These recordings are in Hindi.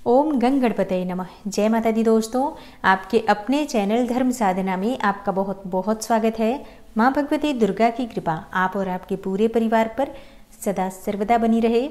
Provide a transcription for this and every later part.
ओम गंग गणपतये नमः। जय माता दी दोस्तों, आपके अपने चैनल धर्म साधना में आपका बहुत बहुत स्वागत है। माँ भगवती दुर्गा की कृपा आप और आपके पूरे परिवार पर सदा सर्वदा बनी रहे।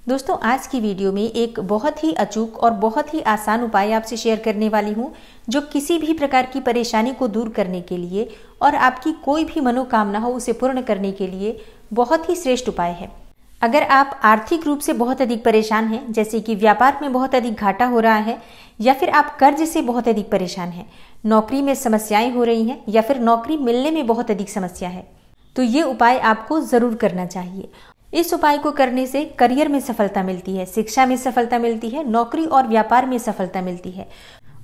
दोस्तों, आज की वीडियो में एक बहुत ही अचूक और बहुत ही आसान उपाय आपसे शेयर करने वाली हूँ, जो किसी भी प्रकार की परेशानी को दूर करने के लिए और आपकी कोई भी मनोकामना हो उसे पूर्ण करने के लिए बहुत ही श्रेष्ठ उपाय है। अगर आप आर्थिक रूप से बहुत अधिक परेशान हैं, जैसे कि व्यापार में बहुत अधिक घाटा हो रहा है, या फिर आप कर्ज से बहुत अधिक परेशान हैं, नौकरी में समस्याएं हो रही हैं, या फिर नौकरी मिलने में बहुत अधिक समस्या है, तो ये उपाय आपको जरूर करना चाहिए। इस उपाय को करने से करियर में सफलता मिलती है, शिक्षा में सफलता मिलती है, नौकरी और व्यापार में सफलता मिलती है।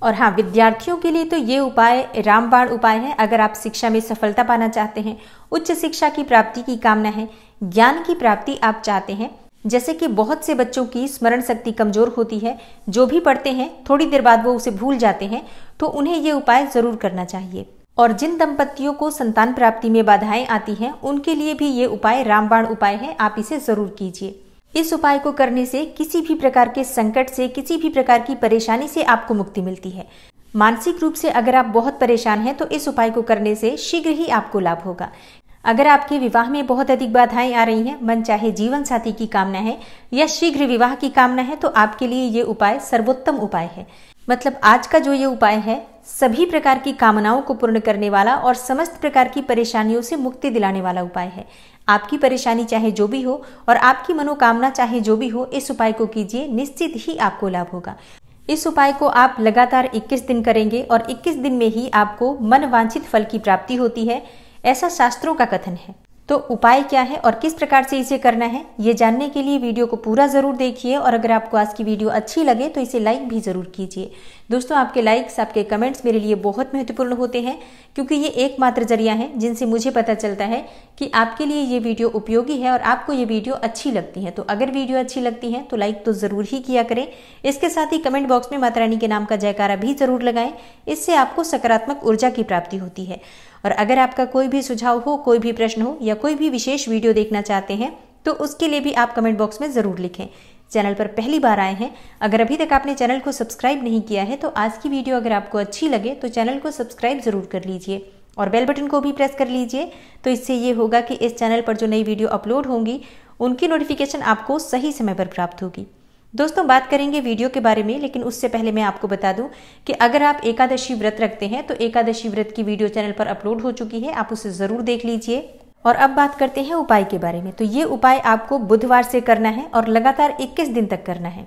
और हाँ, विद्यार्थियों के लिए तो ये उपाय रामबाण उपाय है। अगर आप शिक्षा में सफलता पाना चाहते हैं, उच्च शिक्षा की प्राप्ति की कामना है, ज्ञान की प्राप्ति आप चाहते हैं, जैसे कि बहुत से बच्चों की स्मरण शक्ति कमजोर होती है, जो भी पढ़ते हैं थोड़ी देर बाद वो उसे भूल जाते हैं, तो उन्हें ये उपाय जरूर करना चाहिए। और जिन दंपतियों को संतान प्राप्ति में बाधाएं आती हैं, उनके लिए भी ये उपाय रामबाण उपाय है, आप इसे जरूर कीजिए। इस उपाय को करने से किसी भी प्रकार के संकट से, किसी भी प्रकार की परेशानी से आपको मुक्ति मिलती है। मानसिक रूप से अगर आप बहुत परेशान हैं, तो इस उपाय को करने से शीघ्र ही आपको लाभ होगा। अगर आपके विवाह में बहुत अधिक बाधाएं आ रही हैं, मन चाहे जीवन साथी की कामना है या शीघ्र विवाह की कामना है, तो आपके लिए ये उपाय सर्वोत्तम उपाय है। मतलब आज का जो ये उपाय है, सभी प्रकार की कामनाओं को पूर्ण करने वाला और समस्त प्रकार की परेशानियों से मुक्ति दिलाने वाला उपाय है। आपकी परेशानी चाहे जो भी हो और आपकी मनोकामना चाहे जो भी हो, इस उपाय को कीजिए, निश्चित ही आपको लाभ होगा। इस उपाय को आप लगातार 21 दिन करेंगे और 21 दिन में ही आपको मन वांछित फल की प्राप्ति होती है, ऐसा शास्त्रों का कथन है। तो उपाय क्या है और किस प्रकार से इसे करना है, ये जानने के लिए वीडियो को पूरा जरूर देखिए। और अगर आपको आज की वीडियो अच्छी लगे तो इसे लाइक भी जरूर कीजिए। दोस्तों, आपके लाइक्स, आपके कमेंट्स मेरे लिए बहुत महत्वपूर्ण होते हैं, क्योंकि ये एकमात्र जरिया है जिनसे मुझे पता चलता है कि आपके लिए ये वीडियो उपयोगी है और आपको ये वीडियो अच्छी लगती है। तो अगर वीडियो अच्छी लगती है तो लाइक तो जरूर ही किया करें। इसके साथ ही कमेंट बॉक्स में माता रानी के नाम का जयकारा भी जरूर लगाएं, इससे आपको सकारात्मक ऊर्जा की प्राप्ति होती है। और अगर आपका कोई भी सुझाव हो, कोई भी प्रश्न हो या कोई भी विशेष वीडियो देखना चाहते हैं, तो उसके लिए भी आप कमेंट बॉक्स में जरूर लिखें। चैनल पर पहली बार आए हैं, अगर अभी तक आपने चैनल को सब्सक्राइब नहीं किया है, तो आज की वीडियो अगर आपको अच्छी लगे तो चैनल को सब्सक्राइब जरूर कर लीजिए और बेल बटन को भी प्रेस कर लीजिए। तो इससे ये होगा कि इस चैनल पर जो नई वीडियो अपलोड होंगी, उनकी नोटिफिकेशन आपको सही समय पर प्राप्त होगी। दोस्तों, बात करेंगे वीडियो के बारे में, लेकिन उससे पहले मैं आपको बता दूं कि अगर आप एकादशी व्रत रखते हैं तो एकादशी व्रत की वीडियो चैनल पर अपलोड हो चुकी है, आप उसे जरूर देख लीजिए। और अब बात करते हैं उपाय के बारे में। तो ये उपाय आपको बुधवार से करना है और लगातार 21 दिन तक करना है।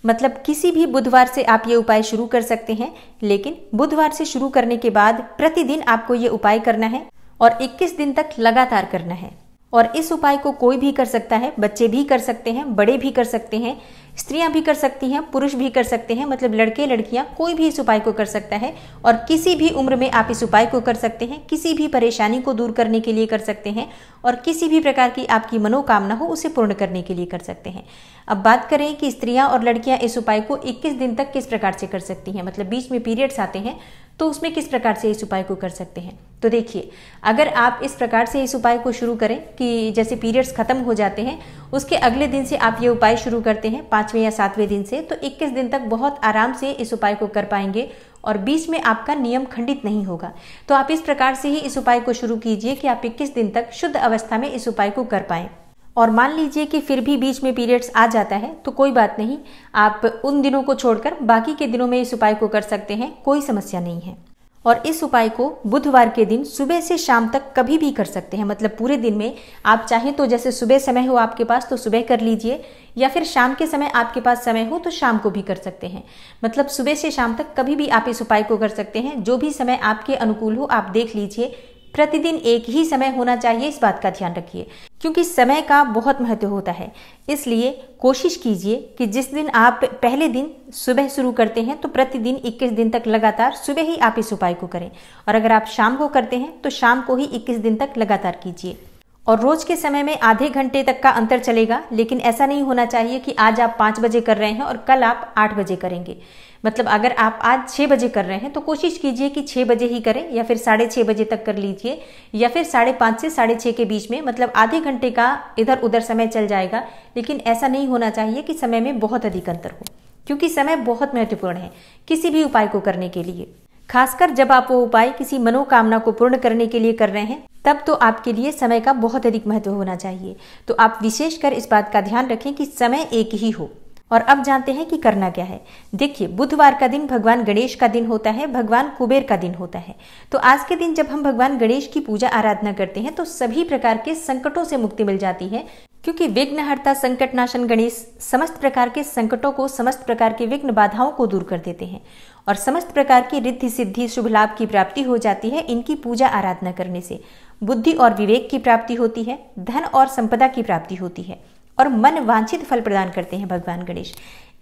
मतलब किसी भी बुधवार से आप ये उपाय शुरू कर सकते हैं, लेकिन बुधवार से शुरू करने के बाद प्रतिदिन आपको ये उपाय करना है और 21 दिन तक लगातार करना है। और इस उपाय को कोई भी कर सकता है, बच्चे भी कर सकते हैं, बड़े भी कर सकते हैं, स्त्रियां भी कर सकती हैं, पुरुष भी कर सकते हैं। मतलब लड़के लड़कियां कोई भी इस उपाय को कर सकता है और किसी भी उम्र में आप इस उपाय को कर सकते हैं। किसी भी परेशानी को दूर करने के लिए कर सकते हैं और किसी भी प्रकार की आपकी मनोकामना हो उसे पूर्ण करने के लिए कर सकते हैं। अब बात करें कि स्त्रियां और लड़कियां इस उपाय को 21 दिन तक किस प्रकार से कर सकती हैं, मतलब बीच में पीरियड्स आते हैं तो उसमें किस प्रकार से इस उपाय को कर सकते हैं। तो देखिए, अगर आप इस प्रकार से इस उपाय को शुरू करें कि जैसे पीरियड्स खत्म हो जाते हैं, उसके अगले दिन से आप ये उपाय शुरू करते हैं, 5वें या 7वें दिन से, तो 21 दिन तक बहुत आराम से इस उपाय को कर पाएंगे और बीच में आपका नियम खंडित नहीं होगा। तो आप इस प्रकार से ही इस उपाय को शुरू कीजिए कि आप 21 दिन तक शुद्ध अवस्था में इस उपाय को कर पाएं। और मान लीजिए कि फिर भी बीच में पीरियड्स आ जाता है, तो कोई बात नहीं, आप उन दिनों को छोड़कर बाकी के दिनों में इस उपाय को कर सकते हैं, कोई समस्या नहीं है। और इस उपाय को बुधवार के दिन सुबह से शाम तक कभी भी कर सकते हैं। मतलब पूरे दिन में आप चाहें तो जैसे सुबह समय हो आपके पास तो सुबह कर लीजिए, या फिर शाम के समय आपके पास समय हो तो शाम को भी कर सकते हैं। मतलब सुबह से शाम तक कभी भी आप इस उपाय को कर सकते हैं। जो भी समय आपके अनुकूल हो आप देख लीजिए। प्रतिदिन एक ही समय होना चाहिए, इस बात का ध्यान रखिए, क्योंकि समय का बहुत महत्व होता है। इसलिए कोशिश कीजिए कि जिस दिन आप पहले दिन सुबह शुरू करते हैं तो प्रतिदिन 21 दिन तक लगातार सुबह ही आप इस उपाय को करें। और अगर आप शाम को करते हैं तो शाम को ही 21 दिन तक लगातार कीजिए। और रोज के समय में आधे घंटे तक का अंतर चलेगा, लेकिन ऐसा नहीं होना चाहिए कि आज आप 5 बजे कर रहे हैं और कल आप 8 बजे करेंगे। मतलब अगर आप आज 6 बजे कर रहे हैं तो कोशिश कीजिए कि 6 बजे ही करें, या फिर 6:30 बजे तक कर लीजिए, या फिर 5:30 से 6:30 के बीच में। मतलब आधे घंटे का इधर उधर समय चल जाएगा, लेकिन ऐसा नहीं होना चाहिए कि समय में बहुत अधिक अंतर हो। क्योंकि समय बहुत महत्वपूर्ण है किसी भी उपाय को करने के लिए। खासकर जब आप वो उपाय किसी मनोकामना को पूर्ण करने के लिए कर रहे हैं, तब तो आपके लिए समय का बहुत अधिक महत्व होना चाहिए। तो आप विशेषकर इस बात का ध्यान रखें कि समय एक ही हो। और अब जानते हैं कि करना क्या है। देखिए, बुधवार का दिन भगवान गणेश का दिन होता है, भगवान कुबेर का दिन होता है। तो आज के दिन जब हम भगवान गणेश की पूजा आराधना करते हैं तो सभी प्रकार के संकटों से मुक्ति मिल जाती है, क्योंकि विघ्नहर्ता संकट नाशन गणेश समस्त प्रकार के संकटों को, समस्त प्रकार के विघ्न बाधाओं को दूर कर देते हैं और समस्त प्रकार की रिद्धि सिद्धि शुभ लाभ की प्राप्ति हो जाती है। इनकी पूजा आराधना करने से बुद्धि और विवेक की प्राप्ति होती है, धन और संपदा की प्राप्ति होती है और मन वांछित फल प्रदान करते हैं भगवान गणेश।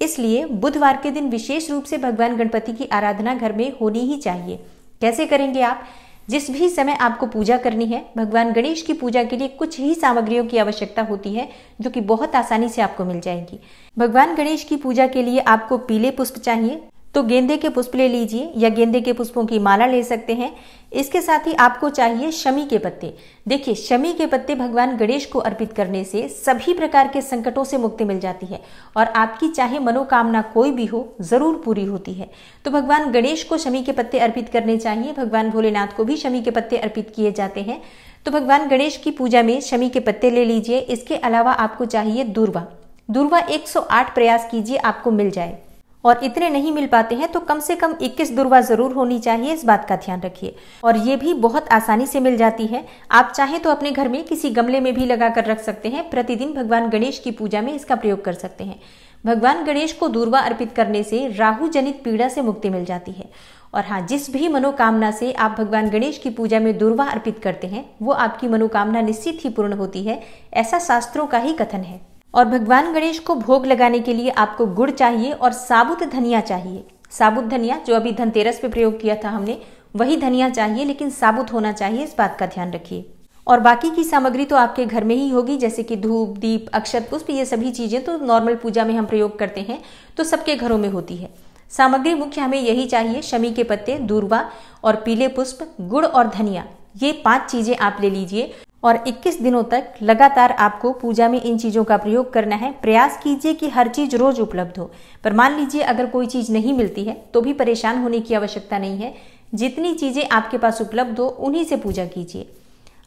इसलिए बुधवार के दिन विशेष रूप से भगवान गणपति की आराधना घर में होनी ही चाहिए। कैसे करेंगे आप? जिस भी समय आपको पूजा करनी है, भगवान गणेश की पूजा के लिए कुछ ही सामग्रियों की आवश्यकता होती है जो कि बहुत आसानी से आपको मिल जाएगी। भगवान गणेश की पूजा के लिए आपको पीले पुष्प चाहिए, तो गेंदे के पुष्प ले लीजिए या गेंदे के पुष्पों की माला ले सकते हैं। इसके साथ ही आपको चाहिए शमी के पत्ते। देखिए, शमी के पत्ते भगवान गणेश को अर्पित करने से सभी प्रकार के संकटों से मुक्ति मिल जाती है और आपकी चाहे मनोकामना कोई भी हो जरूर पूरी होती है। तो भगवान गणेश को शमी के पत्ते अर्पित करने चाहिए। भगवान भोलेनाथ को भी शमी के पत्ते अर्पित किए जाते हैं। तो भगवान गणेश की पूजा में शमी के पत्ते ले लीजिए। इसके अलावा आपको चाहिए दूर्वा। दूर्वा 108 प्रयास कीजिए आपको मिल जाए, और इतने नहीं मिल पाते हैं तो कम से कम 21 दूर्वा जरूर होनी चाहिए। इस बात का ध्यान रखिए। और ये भी बहुत आसानी से मिल जाती है। आप चाहें तो अपने घर में किसी गमले में भी लगा कर रख सकते हैं। प्रतिदिन भगवान गणेश की पूजा में इसका प्रयोग कर सकते हैं। भगवान गणेश को दूर्वा अर्पित करने से राहु जनित पीड़ा से मुक्ति मिल जाती है। और हाँ, जिस भी मनोकामना से आप भगवान गणेश की पूजा में दूर्वा अर्पित करते हैं वो आपकी मनोकामना निश्चित ही पूर्ण होती है, ऐसा शास्त्रों का ही कथन है। और भगवान गणेश को भोग लगाने के लिए आपको गुड़ चाहिए और साबुत धनिया चाहिए। साबुत धनिया जो अभी धनतेरस पे प्रयोग किया था हमने, वही धनिया चाहिए, लेकिन साबुत होना चाहिए। इस बात का ध्यान रखिए। और बाकी की सामग्री तो आपके घर में ही होगी, जैसे कि धूप, दीप, अक्षत पुष्प, ये सभी चीजें तो नॉर्मल पूजा में हम प्रयोग करते हैं, तो सबके घरों में होती है। सामग्री मुख्य हमें यही चाहिए, शमी के पत्ते, दूर्वा और पीले पुष्प, गुड़ और धनिया। ये 5 चीजें आप ले लीजिए और 21 दिनों तक लगातार आपको पूजा में इन चीजों का प्रयोग करना है। प्रयास कीजिए कि हर चीज रोज उपलब्ध हो, पर मान लीजिए अगर कोई चीज नहीं मिलती है तो भी परेशान होने की आवश्यकता नहीं है। जितनी चीजें आपके पास उपलब्ध हो उन्हीं से पूजा कीजिए।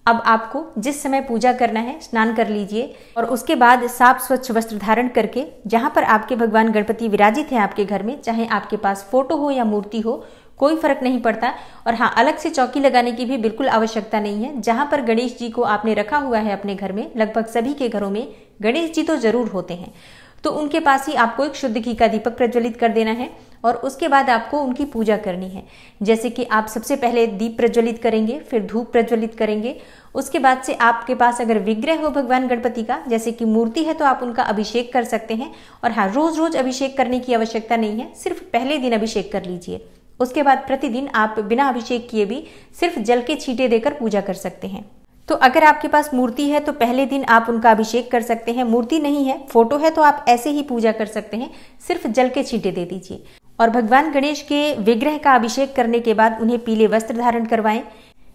अब आपको जिस समय पूजा करना है, स्नान कर लीजिए और उसके बाद साफ स्वच्छ वस्त्र धारण करके जहां पर आपके भगवान गणपति विराजित हैं आपके घर में, चाहे आपके पास फोटो हो या मूर्ति हो, कोई फर्क नहीं पड़ता। और हाँ, अलग से चौकी लगाने की भी बिल्कुल आवश्यकता नहीं है। जहां पर गणेश जी को आपने रखा हुआ है अपने घर में, लगभग सभी के घरों में गणेश जी तो जरूर होते हैं, तो उनके पास ही आपको एक शुद्ध घी का दीपक प्रज्वलित कर देना है और उसके बाद आपको उनकी पूजा करनी है। जैसे कि आप सबसे पहले दीप प्रज्वलित करेंगे, फिर धूप प्रज्वलित करेंगे। उसके बाद से आपके पास अगर विग्रह हो भगवान गणपति का, जैसे कि मूर्ति है, तो आप उनका अभिषेक कर सकते हैं। और हाँ, रोज रोज अभिषेक करने की आवश्यकता नहीं है, सिर्फ पहले दिन अभिषेक कर लीजिए। उसके बाद प्रतिदिन आप बिना अभिषेक किए भी सिर्फ जल के छींटे देकर पूजा कर सकते हैं। तो अगर आपके पास मूर्ति है तो पहले दिन आप उनका अभिषेक कर सकते हैं। मूर्ति नहीं है, फोटो है, तो आप ऐसे ही पूजा कर सकते हैं, सिर्फ जल के छींटे दे दीजिए। और भगवान गणेश के विग्रह का अभिषेक करने के बाद उन्हें पीले वस्त्र धारण करवाएं।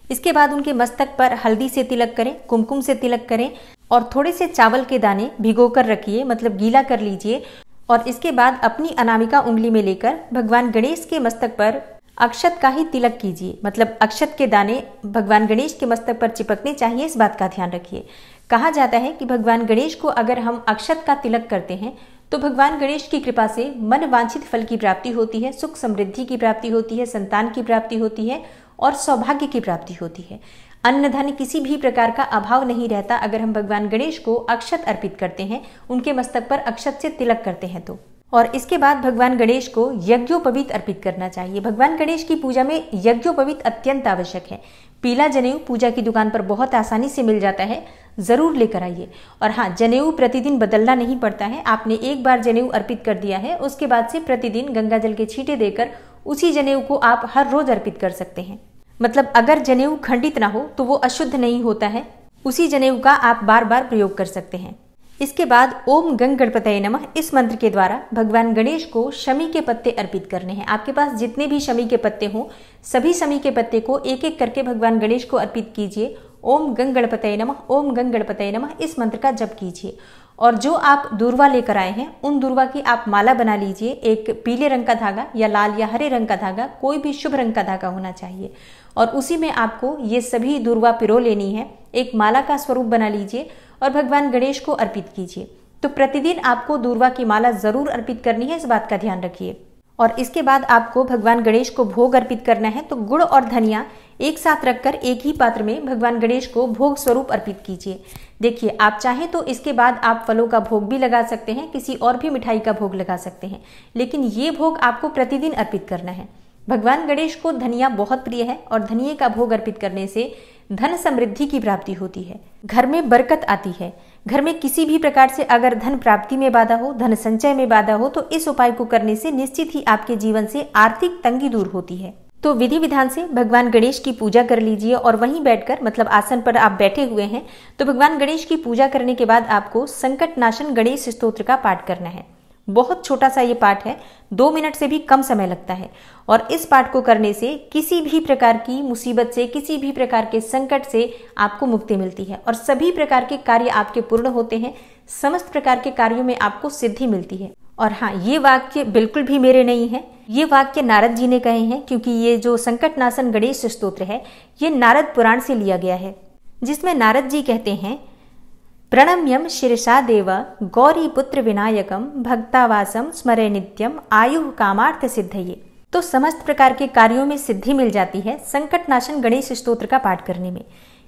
इसके बाद उनके मस्तक पर हल्दी से तिलक करें, कुमकुम से तिलक करें और थोड़े से चावल के दाने भिगोकर रखिए, मतलब गीला कर लीजिए। और इसके बाद अपनी अनामिका उंगली में लेकर भगवान गणेश के मस्तक पर अक्षत का ही तिलक कीजिए, मतलब अक्षत के दाने भगवान गणेश के मस्तक पर चिपकने चाहिए। इस बात का ध्यान रखिए। कहा जाता है कि भगवान गणेश को अगर हम अक्षत का तिलक करते हैं तो भगवान गणेश की कृपा से मन वांछित फल की प्राप्ति होती है, सुख समृद्धि की प्राप्ति होती है, संतान की प्राप्ति होती है और सौभाग्य की प्राप्ति होती है। अन्न धन किसी भी प्रकार का अभाव नहीं रहता अगर हम भगवान गणेश को अक्षत अर्पित करते हैं, उनके मस्तक पर अक्षत से तिलक करते हैं तो। और इसके बाद भगवान गणेश को यज्ञोपवीत अर्पित करना चाहिए। भगवान गणेश की पूजा में यज्ञोपवीत अत्यंत आवश्यक है। पीला जनेऊ पूजा की दुकान पर बहुत आसानी से मिल जाता है, जरूर लेकर आइए। और हाँ, जनेऊ प्रतिदिन बदलना नहीं पड़ता है। आपने एक बार जनेऊ अर्पित कर दिया है, उसके बाद से प्रतिदिन गंगा जल के छींटे देकर उसी जनेऊ को आप हर रोज अर्पित कर सकते हैं। मतलब अगर जनेऊ खंडित ना हो तो वो अशुद्ध नहीं होता है, उसी जनेऊ का आप बार बार प्रयोग कर सकते हैं। इसके बाद ओम गंग गणपतये नमः इस मंत्र के द्वारा भगवान गणेश को शमी के पत्ते अर्पित करने हैं। आपके पास जितने भी शमी के पत्ते हों, सभी शमी के पत्ते को एक एक करके भगवान गणेश को अर्पित कीजिए। ओम गंग गणपतये नमः, ओम गंग गणपतये नमः इस मंत्र का जप कीजिए और जो आप दूर्वा लेकर आए हैं उन दूर्वा की आप माला बना लीजिए। एक पीले रंग का धागा या लाल या हरे रंग का धागा, कोई भी शुभ रंग का धागा होना चाहिए, और उसी में आपको ये सभी दूर्वा पिरो लेनी है। एक माला का स्वरूप बना लीजिए और भगवान गणेश को अर्पित कीजिए। तो प्रतिदिन आपको दूर्वा की माला जरूर अर्पित करनी है, इस बात का ध्यान रखिए। और इसके बाद आपको भगवान गणेश को भोग अर्पित करना है। तो गुड़ और धनिया एक साथ रखकर एक ही पात्र में भगवान गणेश को भोग स्वरूप अर्पित कीजिए। देखिए, आप चाहें तो इसके बाद आप फलों का भोग भी लगा सकते हैं, किसी और भी मिठाई का भोग लगा सकते हैं, लेकिन ये भोग आपको प्रतिदिन अर्पित करना है। भगवान गणेश को धनिया बहुत प्रिय है और धनिये का भोग अर्पित करने से धन समृद्धि की प्राप्ति होती है, घर में बरकत आती है। घर में किसी भी प्रकार से अगर धन प्राप्ति में बाधा हो, धन संचय में बाधा हो, तो इस उपाय को करने से निश्चित ही आपके जीवन से आर्थिक तंगी दूर होती है। तो विधि विधान से भगवान गणेश की पूजा कर लीजिए और वहीं बैठकर, मतलब आसन पर आप बैठे हुए हैं, तो भगवान गणेश की पूजा करने के बाद आपको संकट नाशन गणेश स्तोत्र का पाठ करना है। बहुत छोटा सा ये पाठ है, 2 मिनट से भी कम समय लगता है, और इस पाठ को करने से किसी भी प्रकार की मुसीबत से, किसी भी प्रकार के संकट से आपको मुक्ति मिलती है और सभी प्रकार के कार्य आपके पूर्ण होते हैं। समस्त प्रकार के कार्यों में आपको सिद्धि मिलती है। और हाँ, ये वाक्य बिल्कुल भी मेरे नहीं है, ये वाक्य नारद जी ने कहे हैं, क्योंकि ये जो संकट नाशन गणेश स्तोत्र है ये नारद पुराण से लिया गया है, जिसमें नारद जी कहते हैं, प्रणम्यम शिरसा देव गौरी पुत्र विनायकम भक्तावासम स्मरे नित्यम आयु कामार्थ सिद्धये। तो समस्त प्रकार के कार्यों में सिद्धि मिल जाती है संकट नाशन गणेश स्तोत्र का पाठ करने में।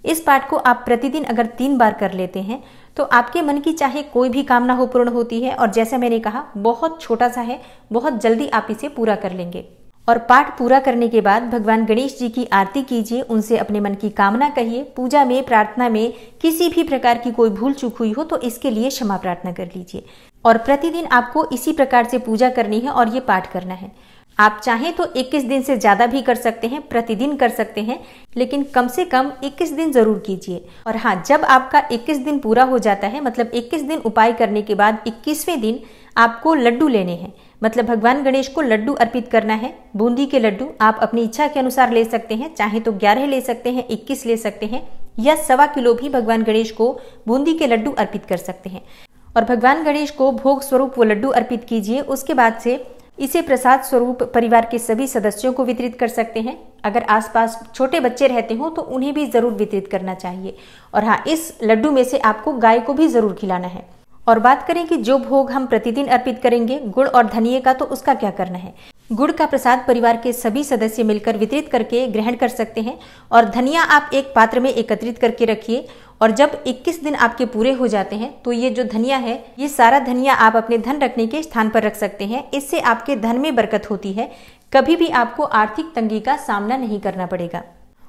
इस पाठ को आप प्रतिदिन अगर 3 बार कर लेते हैं तो आपके मन की चाहे कोई भी कामना हो पूर्ण होती है, और जैसे मैंने कहा बहुत छोटा सा है, बहुत जल्दी आप इसे पूरा कर लेंगे। और पाठ पूरा करने के बाद भगवान गणेश जी की आरती कीजिए, उनसे अपने मन की कामना कहिए। पूजा में, प्रार्थना में किसी भी प्रकार की कोई भूल चूक हुई हो तो इसके लिए क्षमा प्रार्थना कर लीजिए। और प्रतिदिन आपको इसी प्रकार से पूजा करनी है और ये पाठ करना है। आप चाहें तो 21 दिन से ज्यादा भी कर सकते हैं, प्रतिदिन कर सकते हैं, लेकिन कम से कम 21 दिन जरूर कीजिए। और हाँ, जब आपका 21 दिन पूरा हो जाता है, मतलब 21 दिन उपाय करने के बाद 21वें दिन आपको लड्डू लेने हैं, मतलब भगवान गणेश को लड्डू अर्पित करना है। बूंदी के लड्डू आप अपनी इच्छा के अनुसार ले सकते हैं, चाहे तो 11 ले सकते हैं, 21 ले सकते हैं, या 1.25 किलो भी भगवान गणेश को बूंदी के लड्डू अर्पित कर सकते हैं। और भगवान गणेश को भोग स्वरूप वो लड्डू अर्पित कीजिए। उसके बाद से इसे प्रसाद स्वरूप परिवार के सभी सदस्यों को वितरित कर सकते हैं। अगर आसपास छोटे बच्चे रहते हो तो उन्हें भी जरूर वितरित करना चाहिए। और हाँ, इस लड्डू में से आपको गाय को भी जरूर खिलाना है। और बात करें कि जो भोग हम प्रतिदिन अर्पित करेंगे गुड़ और धनिये का, तो उसका क्या करना है। गुड़ का प्रसाद परिवार के सभी सदस्य मिलकर वितरित करके ग्रहण कर सकते हैं, और धनिया आप एक पात्र में एकत्रित करके रखिए। और जब 21 दिन आपके पूरे हो जाते हैं तो ये जो धनिया है, ये सारा धनिया आप अपने धन रखने के स्थान पर रख सकते हैं। इससे आपके धन में बरकत होती है, कभी भी आपको आर्थिक तंगी का सामना नहीं करना पड़ेगा।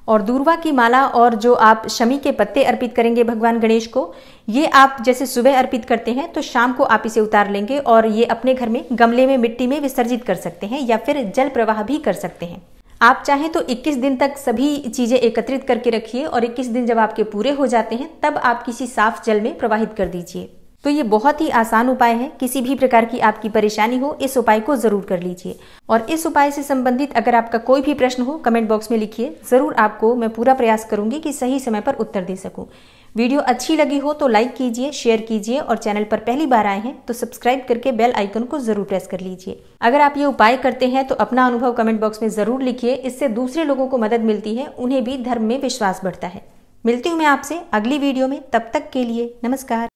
और दूर्वा की माला और जो आप शमी के पत्ते अर्पित करेंगे भगवान गणेश को, ये आप जैसे सुबह अर्पित करते हैं तो शाम को आप इसे उतार लेंगे और ये अपने घर में गमले में मिट्टी में विसर्जित कर सकते हैं, या फिर जल प्रवाह भी कर सकते हैं। आप चाहें तो 21 दिन तक सभी चीजें एकत्रित करके रखिए, और 21 दिन जब आपके पूरे हो जाते हैं तब आप किसी साफ जल में प्रवाहित कर दीजिए। तो ये बहुत ही आसान उपाय है। किसी भी प्रकार की आपकी परेशानी हो, इस उपाय को जरूर कर लीजिए। और इस उपाय से संबंधित अगर आपका कोई भी प्रश्न हो, कमेंट बॉक्स में लिखिए, जरूर आपको मैं पूरा प्रयास करूंगी कि सही समय पर उत्तर दे सकूं। वीडियो अच्छी लगी हो तो लाइक कीजिए, शेयर कीजिए, और चैनल पर पहली बार आए हैं तो सब्सक्राइब करके बेल आइकन को जरूर प्रेस कर लीजिए। अगर आप ये उपाय करते हैं तो अपना अनुभव कमेंट बॉक्स में जरूर लिखिए, इससे दूसरे लोगों को मदद मिलती है, उन्हें भी धर्म में विश्वास बढ़ता है। मिलती हूँ मैं आपसे अगली वीडियो में, तब तक के लिए नमस्कार।